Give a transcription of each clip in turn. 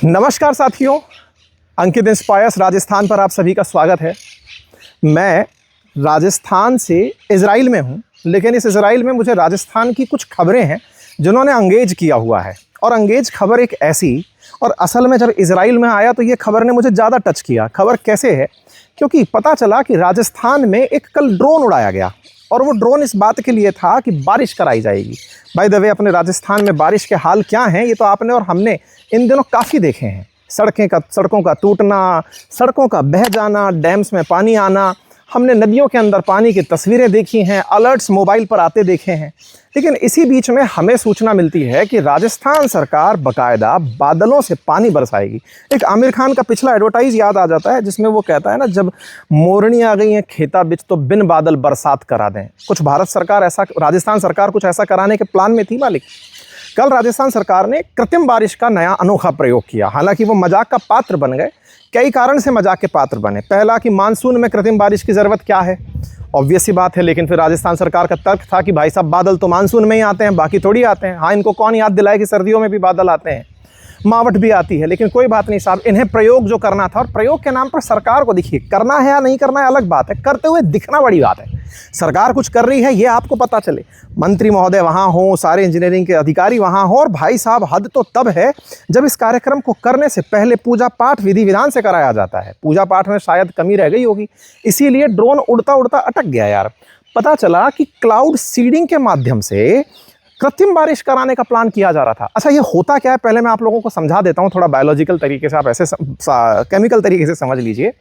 नमस्कार साथियों, अंकित इंस्पायर्स राजस्थान पर आप सभी का स्वागत है। मैं राजस्थान से इजराइल में हूं, लेकिन इस इजराइल में मुझे राजस्थान की कुछ खबरें हैं जिन्होंने अंगेज किया हुआ है। और अंगेज खबर एक ऐसी, और असल में जब इजराइल में आया तो ये खबर ने मुझे ज़्यादा टच किया। खबर कैसे है? क्योंकि पता चला कि राजस्थान में एक कल ड्रोन उड़ाया गया, और वो ड्रोन इस बात के लिए था कि बारिश कराई जाएगी। बाय द वे, अपने राजस्थान में बारिश के हाल क्या हैं ये तो आपने और हमने इन दिनों काफ़ी देखे हैं। सड़कों का टूटना, सड़कों का बह जाना, डैम्स में पानी आना, हमने नदियों के अंदर पानी की तस्वीरें देखी हैं, अलर्ट्स मोबाइल पर आते देखे हैं। लेकिन इसी बीच में हमें सूचना मिलती है कि राजस्थान सरकार बाकायदा बादलों से पानी बरसाएगी। एक आमिर खान का पिछला एडवर्टाइज याद आ जाता है जिसमें वो कहता है ना, जब मोरनी आ गई हैं खेता बिच तो बिन बादल बरसात करा दें। कुछ राजस्थान सरकार कुछ ऐसा कराने के प्लान में थी मालिक। कल राजस्थान सरकार ने कृत्रिम बारिश का नया अनोखा प्रयोग किया। हालांकि वो मजाक का पात्र बन गए। कई कारण से मजाक के पात्र बने। पहला कि मानसून में कृत्रिम बारिश की ज़रूरत क्या है, ऑब्वियस सी बात है। लेकिन फिर राजस्थान सरकार का तर्क था कि भाई साहब, बादल तो मानसून में ही आते हैं, बाकी थोड़ी आते हैं। हाँ, इनको कौन याद दिलाए कि सर्दियों में भी बादल आते हैं, मावट भी आती है। लेकिन कोई बात नहीं साहब, इन्हें प्रयोग जो करना था, और प्रयोग के नाम पर सरकार को देखिए, करना है या नहीं करना है अलग बात है, करते हुए दिखना बड़ी बात है। सरकार कुछ कर रही है ये आपको पता चले, मंत्री महोदय वहाँ हों, सारे इंजीनियरिंग के अधिकारी वहाँ हों। और भाई साहब, हद तो तब है जब इस कार्यक्रम को करने से पहले पूजा पाठ विधि विधान से कराया जाता है। पूजा पाठ में शायद कमी रह गई होगी, इसीलिए ड्रोन उड़ता उड़ता अटक गया यार। पता चला कि क्लाउड सीडिंग के माध्यम से कृत्रिम बारिश कराने का प्लान किया जा रहा था। अच्छा, ये होता क्या है पहले मैं आप लोगों को समझा देता हूँ, थोड़ा बायोलॉजिकल तरीके से, आप ऐसे केमिकल तरीके से समझ लीजिए।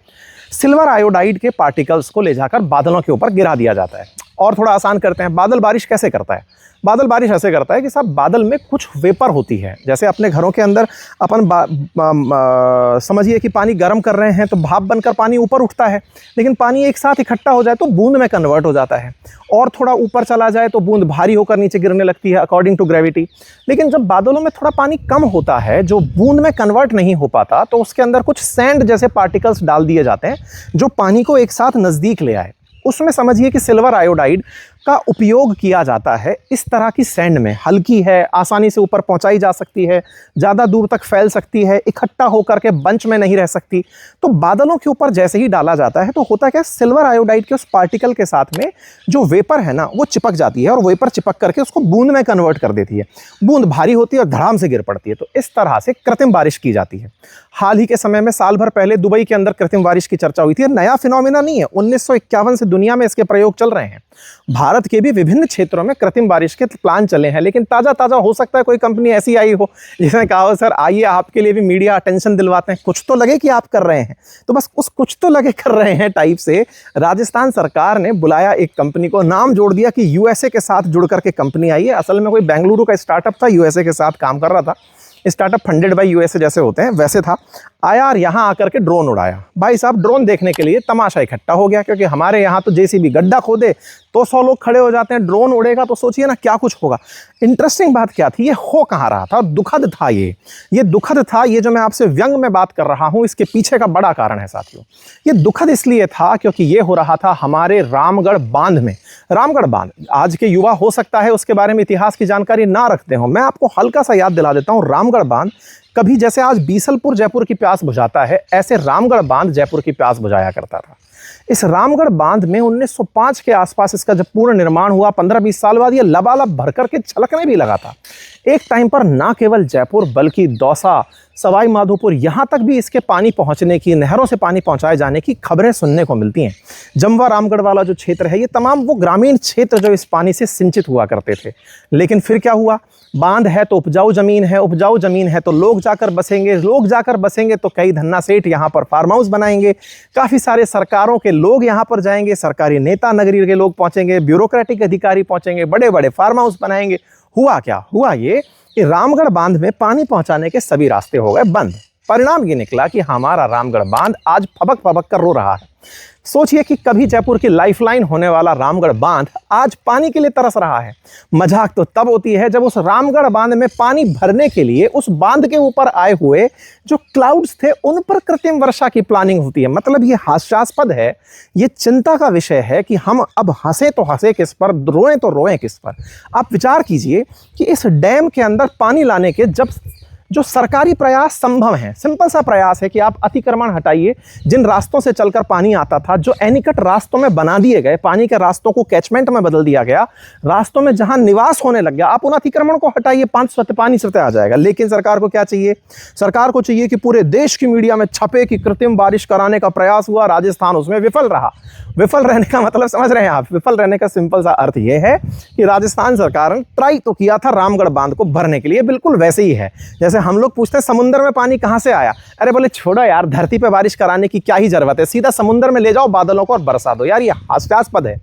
सिल्वर आयोडाइड के पार्टिकल्स को ले जाकर बादलों के ऊपर गिरा दिया जाता है। और थोड़ा आसान करते हैं, बादल बारिश कैसे करता है? बादल बारिश ऐसे करता है कि साहब, बादल में कुछ वेपर होती है। जैसे अपने घरों के अंदर अपन समझिए कि पानी गर्म कर रहे हैं तो भाप बनकर पानी ऊपर उठता है, लेकिन पानी एक साथ इकट्ठा हो जाए तो बूंद में कन्वर्ट हो जाता है। और थोड़ा ऊपर चला जाए तो बूंद भारी होकर नीचे गिरने लगती है अकॉर्डिंग टू ग्रेविटी। लेकिन जब बादलों में थोड़ा पानी कम होता है, जो बूंद में कन्वर्ट नहीं हो पाता, तो उसके अंदर कुछ सैंड जैसे पार्टिकल्स डाल दिए जाते हैं जो पानी को एक साथ नज़दीक ले आए। उसमें समझिए कि सिल्वर आयोडाइड का उपयोग किया जाता है इस तरह की सैंड में। हल्की है, आसानी से ऊपर पहुंचाई जा सकती है, ज़्यादा दूर तक फैल सकती है, इकट्ठा होकर के बंच में नहीं रह सकती। तो बादलों के ऊपर जैसे ही डाला जाता है तो होता क्या, सिल्वर आयोडाइड के उस पार्टिकल के साथ में जो वेपर है ना, वो चिपक जाती है, और वेपर चिपक करके उसको बूंद में कन्वर्ट कर देती है। बूंद भारी होती है और धड़ाम से गिर पड़ती है। तो इस तरह से कृत्रिम बारिश की जाती है। हाल ही के समय में, साल भर पहले दुबई के अंदर कृत्रिम बारिश की चर्चा हुई थी। नया फिनोमिना नहीं है, 1951 से दुनिया में इसके प्रयोग चल रहे हैं। भारत के भी विभिन्न क्षेत्रों में कृत्रिम बारिश के प्लान चले हैं। लेकिन ताज़ा हो सकता है कोई कंपनी ऐसी आई हो जिसने कहा हो, सर आइए आपके लिए भी मीडिया अटेंशन दिलवाते हैं, कुछ तो लगे कि आप कर रहे हैं। तो बस उस कुछ तो लगे कर रहे हैं टाइप से राजस्थान सरकार ने बुलाया एक कंपनी को, नाम जोड़ दिया कि यूएसए के साथ जुड़ करके कंपनी आई है। असल में कोई बेंगलुरु का स्टार्टअप था, यूएसए के साथ काम कर रहा था। स्टार्टअप फंडेड बाय यूएसए जैसे होते हैं वैसे था। आया और यहाँ आकर के ड्रोन उड़ाया। भाई साहब, ड्रोन देखने के लिए तमाशा इकट्ठा हो गया, क्योंकि हमारे यहाँ तो जेसीबी गड्ढा खोदे तो 100 लोग खड़े हो जाते हैं, ड्रोन उड़ेगा तो सोचिए ना क्या कुछ होगा। इंटरेस्टिंग बात क्या थी, ये हो कहाँ रहा था, दुखद था ये दुखद था। ये जो मैं आपसे व्यंग में बात कर रहा हूँ, इसके पीछे का बड़ा कारण है साथियों। ये दुखद इसलिए था क्योंकि ये हो रहा था हमारे रामगढ़ बांध में। रामगढ़ बांध, आज के युवा हो सकता है उसके बारे में इतिहास की जानकारी ना रखते हो, मैं आपको हल्का सा याद दिला देता हूँ। रामगढ़ बांध कभी जैसे आज बीसलपुर जयपुर की प्यास बुझाता है, ऐसे रामगढ़ बांध जयपुर की प्यास बुझाया करता था। इस रामगढ़ बांध में 1905 के आसपास इसका जब पूर्ण निर्माण हुआ, 15-20 साल बाद ये लबालब भर करके छलकने भी लगा था। एक टाइम पर ना केवल जयपुर बल्कि दौसा, सवाई माधोपुर, यहाँ तक भी इसके पानी पहुँचने की, नहरों से पानी पहुँचाए जाने की खबरें सुनने को मिलती हैं। जमवा रामगढ़ वाला जो क्षेत्र है, ये तमाम वो ग्रामीण क्षेत्र जो इस पानी से सिंचित हुआ करते थे। लेकिन फिर क्या हुआ, बांध है तो उपजाऊ ज़मीन है, उपजाऊ ज़मीन है तो लोग जाकर बसेंगे, लोग जाकर बसेंगे तो कई धन्ना सेठ यहाँ पर फार्म हाउस बनाएंगे, काफ़ी सारे सरकारों के लोग यहाँ पर जाएंगे, सरकारी नेता नगरी के लोग पहुँचेंगे, ब्यूरोक्रेटिक अधिकारी पहुँचेंगे, बड़े बड़े फार्म हाउस बनाएंगे। हुआ क्या, हुआ ये कि रामगढ़ बांध में पानी पहुँचाने के सभी रास्ते हो गए बंद। परिणाम ये निकला कि हमारा रामगढ़ बांध आज फबक फबक कर रो रहा है। सोचिए कि कभी जयपुर की लाइफलाइन होने वाला रामगढ़ बांध आज पानी के लिए तरस रहा है। मजाक तो तब होती है जब उस रामगढ़ बांध में पानी भरने के लिए उस बांध के ऊपर आए हुए जो क्लाउड्स थे उन पर कृत्रिम वर्षा की प्लानिंग होती है। मतलब ये हास्यास्पद है, ये चिंता का विषय है कि हम अब हंसे तो हंसे किस पर, रोएं तो रोएं किस पर। आप विचार कीजिए कि इस डैम के अंदर पानी लाने के जब जो सरकारी प्रयास संभव हैं। सिंपल सा प्रयास है कि आप अतिक्रमण हटाइए, जिन रास्तों से चलकर पानी आता था, जो एनीकट रास्तों में बना दिए गए, पानी के रास्तों को कैचमेंट में बदल दिया गया, रास्तों में जहां निवास होने लग गया, आप उन अतिक्रमण को हटाइए, पानी स्वतः आ जाएगा। लेकिन सरकार को क्या चाहिए? सरकार को चाहिए कि पूरे देश की मीडिया में छपे कि कृत्रिम बारिश कराने का प्रयास हुआ, राजस्थान उसमें विफल रहा। विफल रहने का मतलब समझ रहे हैं आप? विफल रहने का सिंपल सा अर्थ यह है कि राजस्थान सरकार ने ट्राई तो किया था रामगढ़ बांध को भरने के लिए, बिल्कुल वैसे ही है जैसे हम लोग पूछते हैं समुद्र में पानी कहां से आया। अरे बोले छोड़ो यार, धरती पे बारिश कराने की क्या ही जरूरत है, सीधा समुद्र में ले जाओ बादलों को और बरसा दो। यार ये हास्यास्पद है।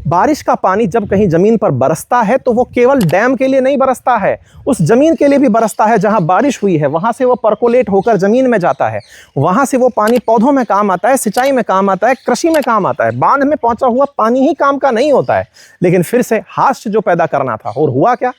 बारिश का पानी जब कहीं जमीन पर बरसता है तो वो केवल डैम के लिए नहीं बरसता है, उस जमीन के लिए भी बरसता है जहां बारिश हुई है, वहां से वो परकोलेट होकर जमीन में जाता है, वहां से वो पानी पौधों में काम आता है, सिंचाई में काम आता है, कृषि में काम आता है। बांध में पहुंचा हुआ पानी ही काम का नहीं होता है। लेकिन फिर से हास्य जो पैदा करना था, और हुआ क्या?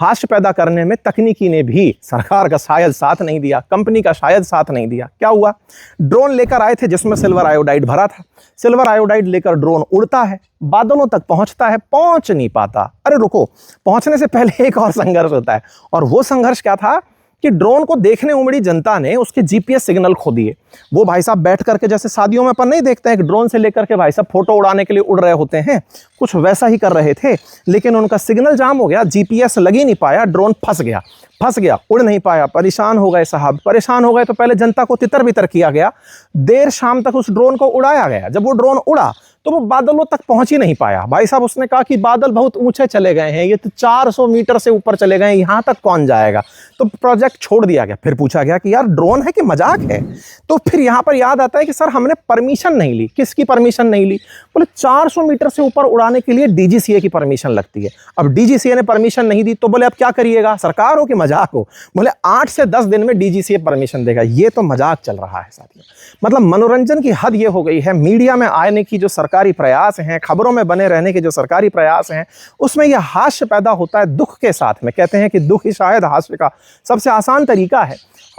हास्य पैदा करने में तकनीकी ने भी सरकार का शायद साथ नहीं दिया, कंपनी का शायद साथ नहीं दिया। क्या हुआ? ड्रोन लेकर आए थे जिसमें सिल्वर आयोडाइड भरा था। सिल्वर आयोडाइड लेकर ड्रोन उड़ता है, बादलों तक पहुंचता है, पहुंच नहीं पाता। अरे रुको, पहुंचने से पहले एक और संघर्ष होता है, और वो संघर्ष क्या था कि ड्रोन को देखने उमड़ी जनता ने उसके जीपीएस सिग्नल खो दिए। वो भाई साहब बैठ करके, जैसे शादियों में अपन नहीं देखते हैं कि ड्रोन से लेकर के भाई साहब फोटो उड़ाने के लिए उड़ रहे होते हैं, कुछ वैसा ही कर रहे थे, लेकिन उनका सिग्नल जाम हो गया, जीपीएस लग ही नहीं पाया, ड्रोन फंस गया, उड़ नहीं पाया। परेशान हो गए साहब, परेशान हो गए तो पहले जनता को तितर बितर किया गया, देर शाम तक उस ड्रोन को उड़ाया गया। जब वो ड्रोन उड़ा तो वो बादलों तक पहुंच ही नहीं पाया। भाई साहब उसने कहा कि बादल बहुत ऊंचे चले गए हैं, ये तो 400 मीटर से ऊपर चले गए हैं, यहाँ तक कौन जाएगा? तो प्रोजेक्ट छोड़ दिया गया। फिर पूछा गया कि यार ड्रोन है कि मजाक है? तो फिर यहाँ पर याद आता है कि सर हमने परमिशन नहीं ली। किसकी परमिशन नहीं ली? बोले 400 मीटर से ऊपर उड़ाने के लिए डीजीसीए की परमिशन लगती है। अब डीजीसीए ने परमिशन नहीं दी तो बोले अब क्या करिएगा? सरकार हो कि मजाक हो? बोले 8 से 10 दिन में डीजीसीए परमिशन देगा। ये तो मजाक चल रहा है साथियों। मतलब मनोरंजन की हद ये हो गई है, मीडिया में आने की जो सरकारी प्रयास हैं, खबरों में बने रहने के जो सरकारी प्रयास हैं, उसमें यह हास्य पैदा होता है दुख के साथ में। कहते हैं कि दुख ही शायद हास्य का सबसे आसान तरीका है।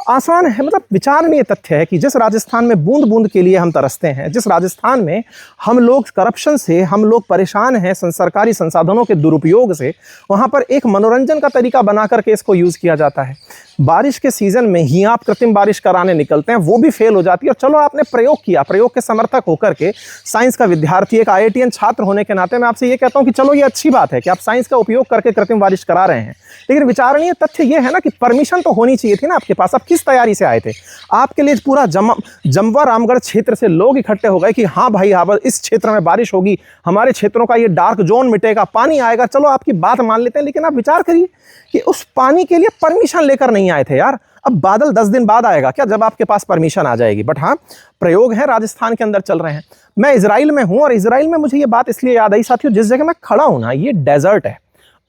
आसान है मतलब विचारणीय तथ्य है कि जिस राजस्थान में बूंद बूंद के लिए हम तरसते हैं, जिस राजस्थान में हम लोग करप्शन से हम लोग परेशान हैं, सरकारी संसाधनों के दुरुपयोग से, वहाँ पर एक मनोरंजन का तरीका बना करके इसको यूज़ किया जाता है। बारिश के सीजन में ही आप कृत्रिम बारिश कराने निकलते हैं, वो भी फेल हो जाती है। और चलो आपने प्रयोग किया, प्रयोग के समर्थक होकर के साइंस का विद्यार्थी, एक आईआईटीएन छात्र होने के नाते मैं आपसे ये कहता हूँ कि चलो ये अच्छी बात है कि आप साइंस का उपयोग करके कृत्रिम बारिश करा रहे हैं, लेकिन विचारणीय तथ्य ये है ना कि परमिशन तो होनी चाहिए थी ना आपके पास। आप किस तैयारी से आए थे? आपके लिए पूरा जमवा रामगढ़ क्षेत्र से लोग इकट्ठे हो गए कि हाँ भाई यहाँ इस क्षेत्र में बारिश होगी, हमारे क्षेत्रों का ये डार्क जोन मिटेगा, पानी आएगा, चलो आपकी बात मान लेते हैं। लेकिन आप विचार करिए कि उस पानी के लिए परमिशन लेकर नहीं आए थे यार। अब बादल 10 दिन बाद आएगा क्या, जब आपके पास परमिशन आ जाएगी? बट हाँ, प्रयोग है, राजस्थान के अंदर चल रहे हैं। मैं इजराइल में हूं, और इजराइल में मुझे ये बात इसलिए याद आई साथियों, जिस जगह मैं खड़ा हूं ना, ये डेजर्ट है।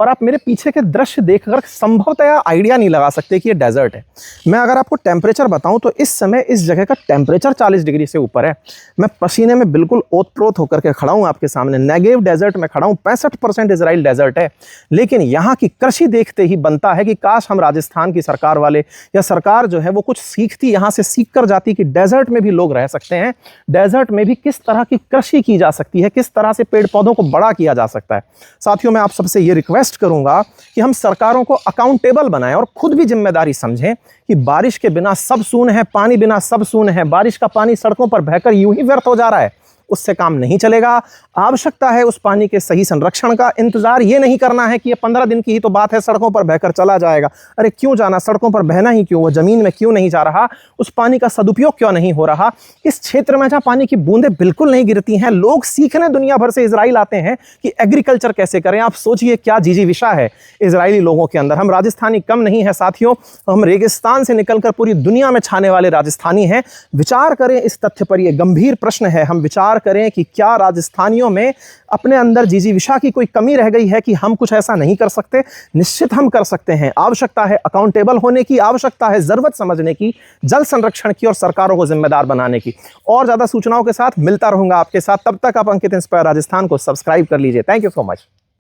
और आप मेरे पीछे के दृश्य देखकर संभवतः आइडिया नहीं लगा सकते कि ये डेजर्ट है। मैं अगर आपको टेम्परेचर बताऊं तो इस समय इस जगह का टेम्परेचर 40 डिग्री से ऊपर है। मैं पसीने में बिल्कुल ओतप्रोत होकर के खड़ा हूं आपके सामने। नेगेव डेजर्ट में खड़ा हूं, 65% इजराइल डेजर्ट है। लेकिन यहाँ की कृषि देखते ही बनता है कि काश हम राजस्थान की सरकार वाले या सरकार जो है वो कुछ सीखती, यहाँ से सीख कर जाती कि डेजर्ट में भी लोग रह सकते हैं, डेजर्ट में भी किस तरह की कृषि की जा सकती है, किस तरह से पेड़ पौधों को बड़ा किया जा सकता है। साथियों, मैं आप सबसे ये रिक्वेस्ट करूंगा कि हम सरकारों को अकाउंटेबल बनाएं और खुद भी जिम्मेदारी समझें कि बारिश के बिना सब शून्य है, पानी बिना सब शून्य है। बारिश का पानी सड़कों पर बहकर यूं ही व्यर्थ हो जा रहा है, उससे काम नहीं चलेगा। आवश्यकता है उस पानी के सही संरक्षण का। इंतजार ये नहीं करना है कि ये 15 दिन की ही तो बात है, सड़कों पर बहकर चला जाएगा। अरे क्यों जाना, सड़कों पर बहना ही क्यों, वो जमीन में क्यों नहीं जा रहा, उस पानी का सदुपयोग क्यों नहीं हो रहा। इस क्षेत्र में जहां पानी की बूंदें बिल्कुल नहीं गिरती हैं, लोग सीखने दुनिया भर से इजराइल आते हैं कि एग्रीकल्चर कैसे करें। आप सोचिए क्या जिजीविषा है इजरायली लोगों के अंदर। हम राजस्थानी कम नहीं है साथियों, हम रेगिस्तान से निकलकर पूरी दुनिया में छाने वाले राजस्थानी हैं। विचार करें इस तथ्य पर, यह गंभीर प्रश्न है। हम विचार करें कि क्या राजस्थानियों में अपने अंदर जिजीविषा की कोई कमी रह गई है कि हम कुछ ऐसा नहीं कर सकते। निश्चित हम कर सकते हैं। आवश्यकता है अकाउंटेबल होने की, आवश्यकता है जरूरत समझने की, जल संरक्षण की और सरकारों को जिम्मेदार बनाने की। और ज्यादा सूचनाओं के साथ मिलता रहूंगा आपके साथ। तब तक आप अंकित इंस्पायर राजस्थान को सब्सक्राइब कर लीजिए। Thank you so much.